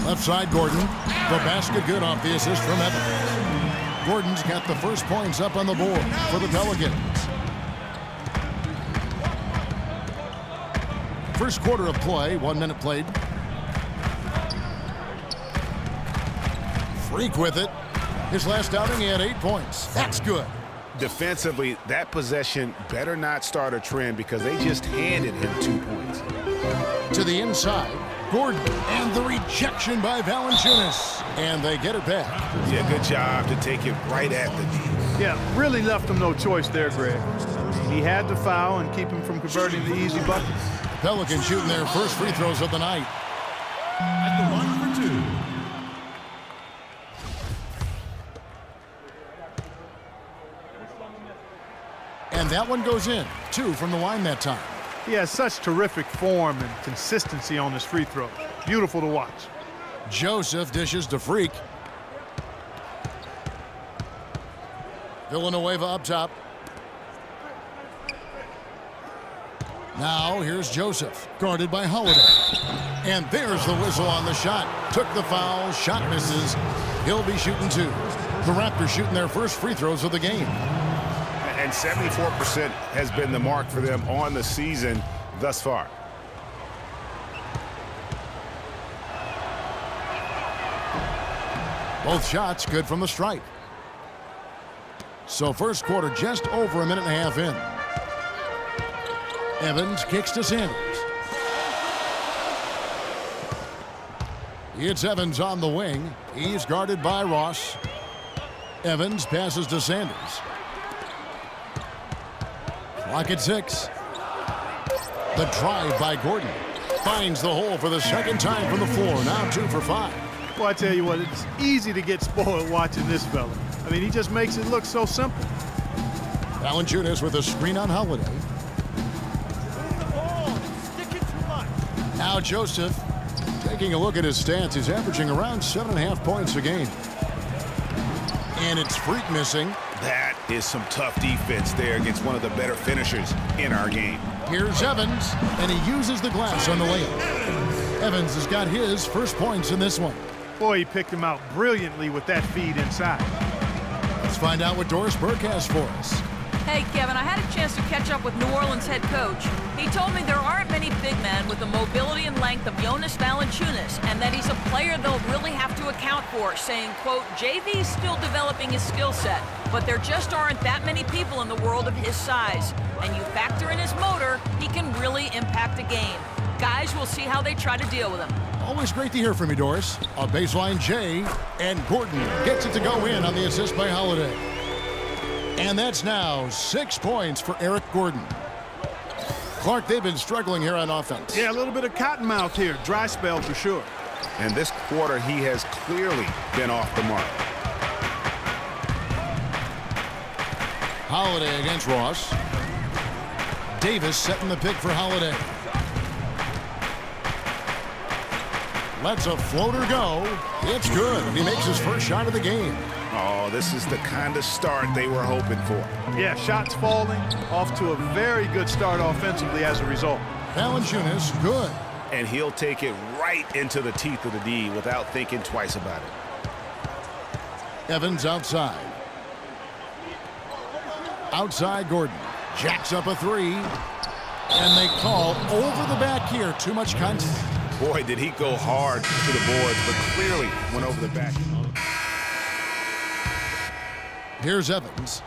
Left side, Gordon. The basket good off the assist from Evans. Gordon's got the first points up on the board for the Pelicans. First quarter of play, 1 minute played. Freak with it. His last outing, he had 8 points. That's good. Defensively, that possession better not start a trend because they just handed him 2 points. To the inside, Gordon, and the rejection by Valanciunas. And they get it back. Yeah, good job to take it right at the knee. Yeah, really left him no choice there, Greg. He had to foul and keep him from converting the easy buckets. Pelicans shooting their first free throws of the night. At the line for 2. And that one goes in. 2 from the line that time. He has such terrific form and consistency on his free throw. Beautiful to watch. Joseph dishes to Freak. Villanueva up top. Now here's Joseph, guarded by Holiday. And there's the whistle on the shot. Took the foul, shot misses. He'll be shooting 2. The Raptors shooting their first free throws of the game. And 74% has been the mark for them on the season thus far. Both shots good from the stripe. So first quarter just over a minute and a half in. Evans kicks to Sanders. It's Evans on the wing. He's guarded by Ross. Evans passes to Sanders. Clock at 6. The drive by Gordon. Finds the hole for the second time from the floor. Now 2 for 5. Well, I tell you what, it's easy to get spoiled watching this fella. I mean, he just makes it look so simple. Valanciunas with a screen on Holiday. Now Joseph, taking a look at his stats, he's averaging around 7.5 points a game. And it's Freak missing. That is some tough defense there against one of the better finishers in our game. Here's Evans, and he uses the glass on the layup. Evans has got his first points in this one. Boy, he picked him out brilliantly with that feed inside. Let's find out what Doris Burke has for us. Hey, Kevin, I had a chance to catch up with New Orleans head coach. He told me there aren't many big men with the mobility and length of Jonas Valanciunas, and that he's a player they'll really have to account for, saying, quote, JV's still developing his skill set, but there just aren't that many people in the world of his size. And you factor in his motor, he can really impact a game. Guys, we'll see how they try to deal with him. Always great to hear from you, Doris. A baseline J, and Gordon gets it to go in on the assist by Holiday. And that's now 6 points for Eric Gordon. Clark, they've been struggling here on offense. Yeah, a little bit of cottonmouth here. Dry spell for sure. And this quarter, he has clearly been off the mark. Holiday against Ross. Davis setting the pick for Holiday. Lets a floater go. It's good. He makes his first shot of the game. Oh, this is the kind of start they were hoping for. Yeah, shots falling. Off to a very good start offensively as a result. Valanciunas, good. And he'll take it right into the teeth of the D without thinking twice about it. Evans outside. Outside Gordon. Jacks up a 3. And they call over the back here. Too much contact. Boy, did he go hard to the boards, but clearly went over the back. Here's Evans.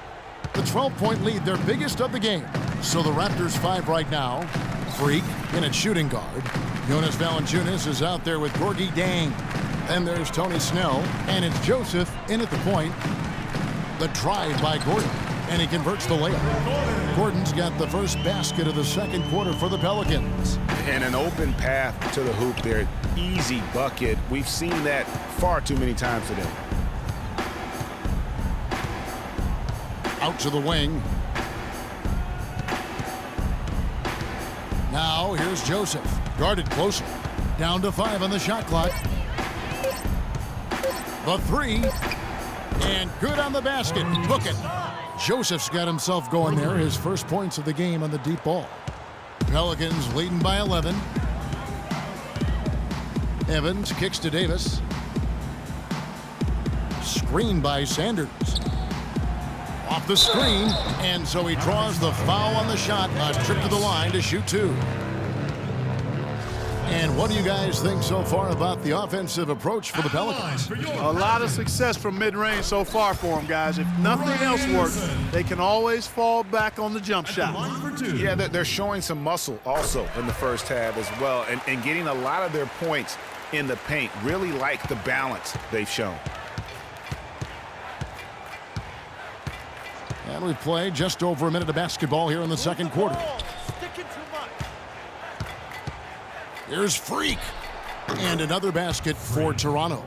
The 12-point lead, their biggest of the game. So the Raptors 5 right now. Freak in at shooting guard. Jonas Valanciunas is out there with Gorgie Dang. Then there's Tony Snell, and it's Joseph in at the point. The drive by Gordon, and he converts the layup. Gordon's got the first basket of the second quarter for the Pelicans. And an open path to the hoop there. Easy bucket. We've seen that far too many times today. Out to the wing. Now here's Joseph. Guarded closely. Down to 5 on the shot clock. The 3. And good on the basket. Hook it. Joseph's got himself going there. His first points of the game on the deep ball. Pelicans leading by 11. Evans kicks to Davis. Screen by Sanders. Off the screen, and so he draws the foul on the shot. A trip to the line to shoot two. And what do you guys think so far about the offensive approach for the Pelicans? A lot of success from mid-range so far for them, guys. If nothing else works, they can always fall back on the jump shot. Yeah, they're showing some muscle also in the first half as well, and getting a lot of their points in the paint. Really like the balance they've shown. And we've played just over a minute of basketball here in the second quarter. Here's Freak. And another basket for Toronto.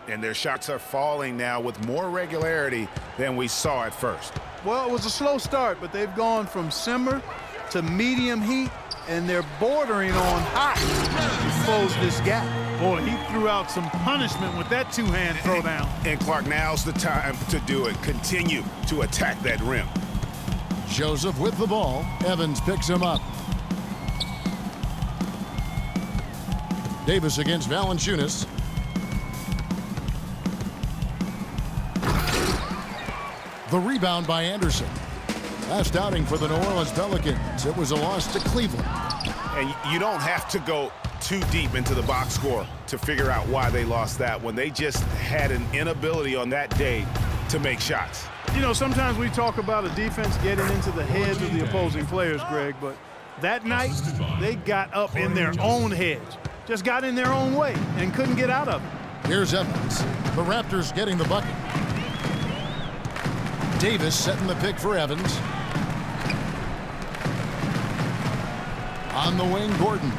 And their shots are falling now with more regularity than we saw at first. Well, it was a slow start, but they've gone from simmer to medium heat, and they're bordering on hot to close this gap. Boy, he threw out some punishment with that two-hand throwdown. And Clark, now's the time to do it. Continue to attack that rim. Joseph with the ball. Evans picks him up. Davis against Valanciunas. The rebound by Anderson. Last outing for the New Orleans Pelicans. It was a loss to Cleveland. And you don't have to go too deep into the box score to figure out why they lost that one. They just had an inability on that day to make shots. You know, sometimes we talk about a defense getting into the heads of the opposing players, Greg, but that night they got up in their own heads. Just got in their own way and couldn't get out of it. Here's Evans. The Raptors getting the bucket. Davis setting the pick for Evans. On the wing, Gordon.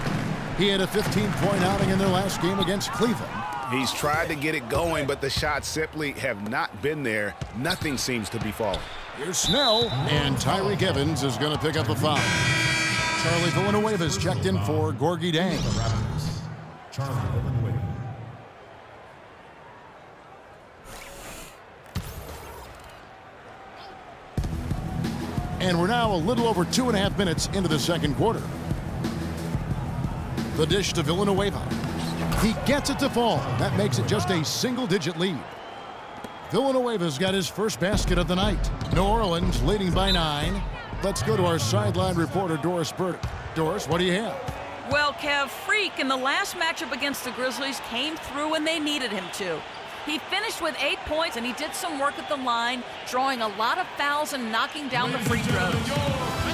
He had a 15-point outing in their last game against Cleveland. He's tried to get it going, but the shots simply have not been there. Nothing seems to be falling. Here's Snell, and Tyreke Evans is going to pick up the foul. Charlie Villanueva's checked in for Gorgui Dieng. Charlie Villanueva. And we're now a little over 2.5 minutes into the second quarter. The dish to Villanueva. He gets it to fall. That makes it just a single-digit lead. Villanueva's got his first basket of the night. New Orleans leading by 9. Let's go to our sideline reporter, Doris Burdick. Doris, what do you have? Well, Kev, Freak in the last matchup against the Grizzlies came through when they needed him to. He finished with 8 points, and he did some work at the line, drawing a lot of fouls and knocking down the free throws.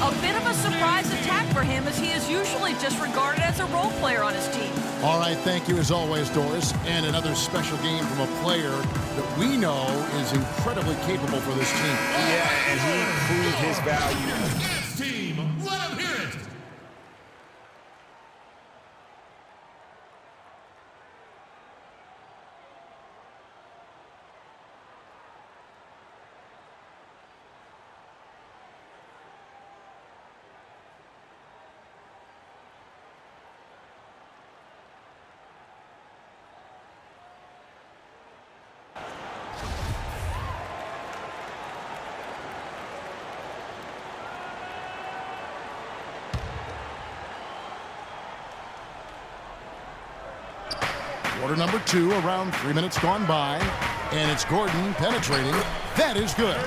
A bit of a surprise attack for him, as he is usually just regarded as a role player on his team. All right, thank you as always, Doris. And another special game from a player that we know is incredibly capable for this team. Yeah, and he proved his value. Yes, team, let him hear it. Quarter number 2, around 3 minutes gone by. And it's Gordon penetrating. That is good.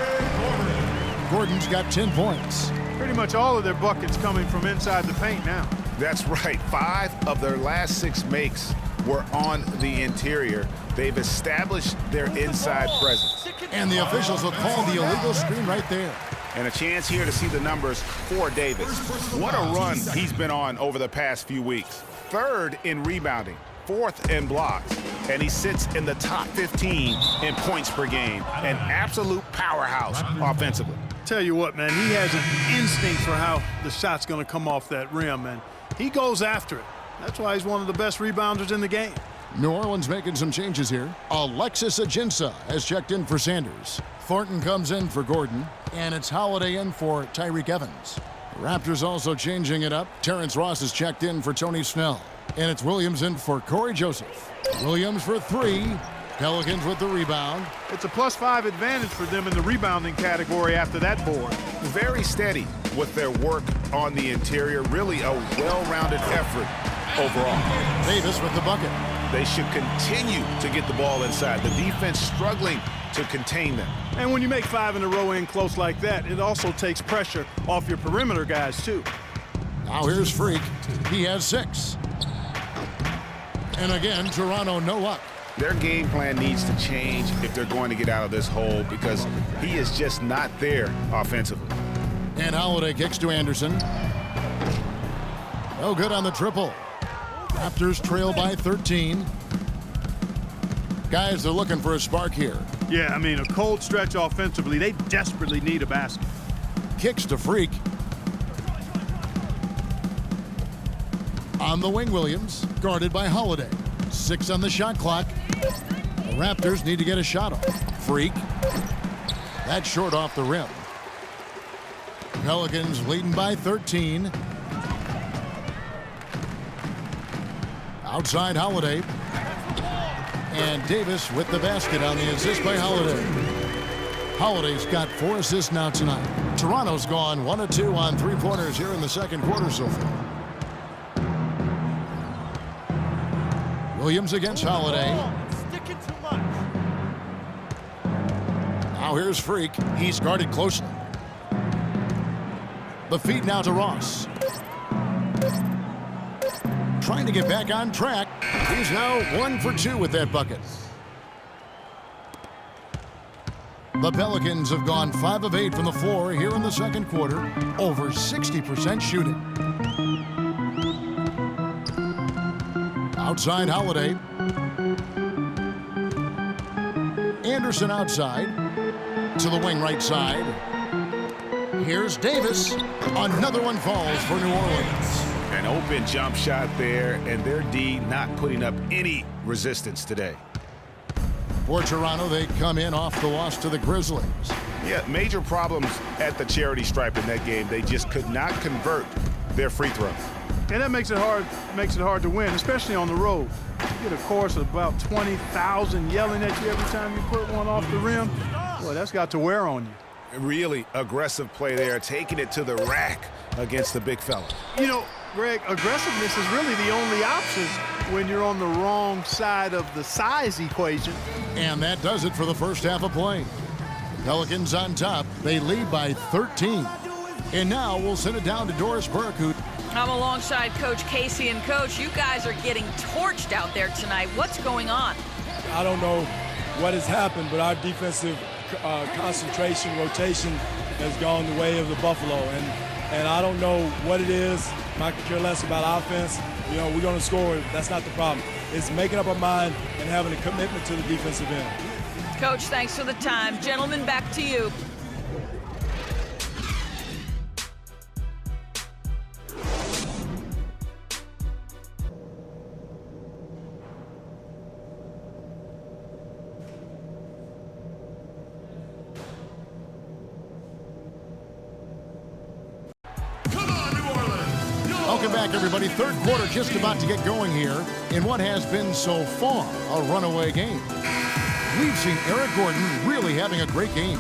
Gordon's got 10 points. Pretty much all of their buckets coming from inside the paint now. That's right. 5 of their last 6 makes were on the interior. They've established their inside presence. And the officials have called the illegal screen right there. And a chance here to see the numbers for Davis. What a run he's been on over the past few weeks. 3rd in rebounding, 4th in blocks, and he sits in the top 15 in points per game. An absolute powerhouse offensively. Tell you what, man, he has an instinct for how the shot's going to come off that rim, and he goes after it. That's why he's one of the best rebounders in the game. New Orleans making some changes here. Alexis Ajinça has checked in for Sanders. Thornton comes in for Gordon, and it's Holiday in for Tyreke Evans. The Raptors also changing it up. Terrence Ross has checked in for Tony Snell. And it's Williams in for Corey Joseph. Williams for 3. Pelicans with the rebound. It's a +5 advantage for them in the rebounding category after that board. Very steady with their work on the interior. Really a well-rounded effort overall. Davis with the bucket. They should continue to get the ball inside. The defense struggling to contain them. And when you make 5 in a row in close like that, it also takes pressure off your perimeter guys, too. Now here's Freak. He has 6. And again, Toronto no luck. Their game plan needs to change if they're going to get out of this hole because he is just not there offensively. And Holiday kicks to Anderson. No good on the triple. Raptors trail by 13. Guys, they're looking for a spark here. Yeah, I mean, a cold stretch offensively. They desperately need a basket. Kicks to Freak. On the wing, Williams, guarded by Holiday. 6 on the shot clock. The Raptors need to get a shot off. Freak. That's short off the rim. Pelicans leading by 13. Outside Holiday. And Davis with the basket on the assist by Holiday. Holiday's got 4 assists now tonight. Toronto's gone 1 of 2 on 3-pointers here in the second quarter so far. Williams against Holiday. Now here's Freak. He's guarded closely. The feed now to Ross. Trying to get back on track. He's now 1 for 2 with that bucket. The Pelicans have gone 5 of 8 from the floor here in the second quarter. Over 60% shooting. Outside Holiday. Anderson outside. To the wing right side. Here's Davis. Another one falls for New Orleans. An open jump shot there, and their D not putting up any resistance today. For Toronto, they come in off the loss to the Grizzlies. Yeah, major problems at the charity stripe in that game. They just could not convert their free throws. And that makes it hard to win, especially on the road. You get a chorus of about 20,000 yelling at you every time you put one off the rim. Boy, that's got to wear on you. Really aggressive play there, taking it to the rack against the big fella. You know, Greg, aggressiveness is really the only option when you're on the wrong side of the size equation. And that does it for the first half of play. Pelicans on top. They lead by 13. And now we'll send it down to Doris Burke, who... I'm alongside Coach Casey. And, Coach, you guys are getting torched out there tonight. What's going on? I don't know what has happened, but our defensive concentration, rotation has gone the way of the Buffalo. And I don't know what it is. I could care less about offense. You know, we're going to score. That's not the problem. It's making up our mind and having a commitment to the defensive end. Coach, thanks for the time. Gentlemen, back to you. Welcome back, everybody. Third quarter just about to get going here in what has been so far a runaway game. We've seen Eric Gordon really having a great game.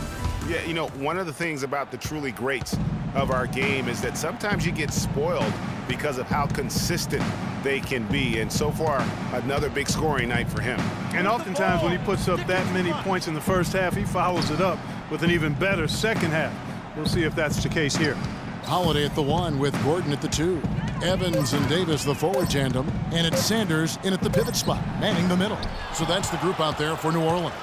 Yeah, you know, one of the things about the truly greats of our game is that sometimes you get spoiled because of how consistent they can be. And so far, another big scoring night for him. And oftentimes when he puts up that many points in the first half, he follows it up with an even better second half. We'll see if that's the case here. Holiday at the 1 with Gordon at the 2. Evans and Davis the forward tandem. And it's Sanders in at the pivot spot, manning the middle. So that's the group out there for New Orleans.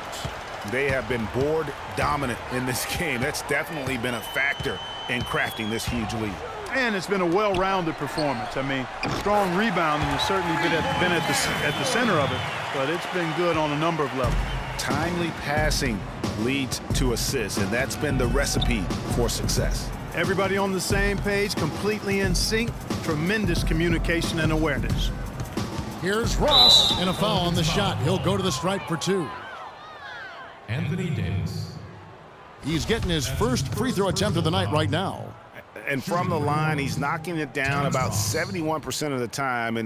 They have been board dominant in this game. That's definitely been a factor in crafting this huge lead. And it's been a well-rounded performance. I mean, strong rebounding has certainly been at the center of it, but it's been good on a number of levels. Timely passing leads to assists, and that's been the recipe for success. Everybody on the same page, completely in sync, tremendous communication and awareness. Here's Ross, and a foul on the shot. He'll go to the stripe for 2. Anthony Davis. He's getting his first free throw attempt of the night right now. And from the line, he's knocking it down about 71% of the time. And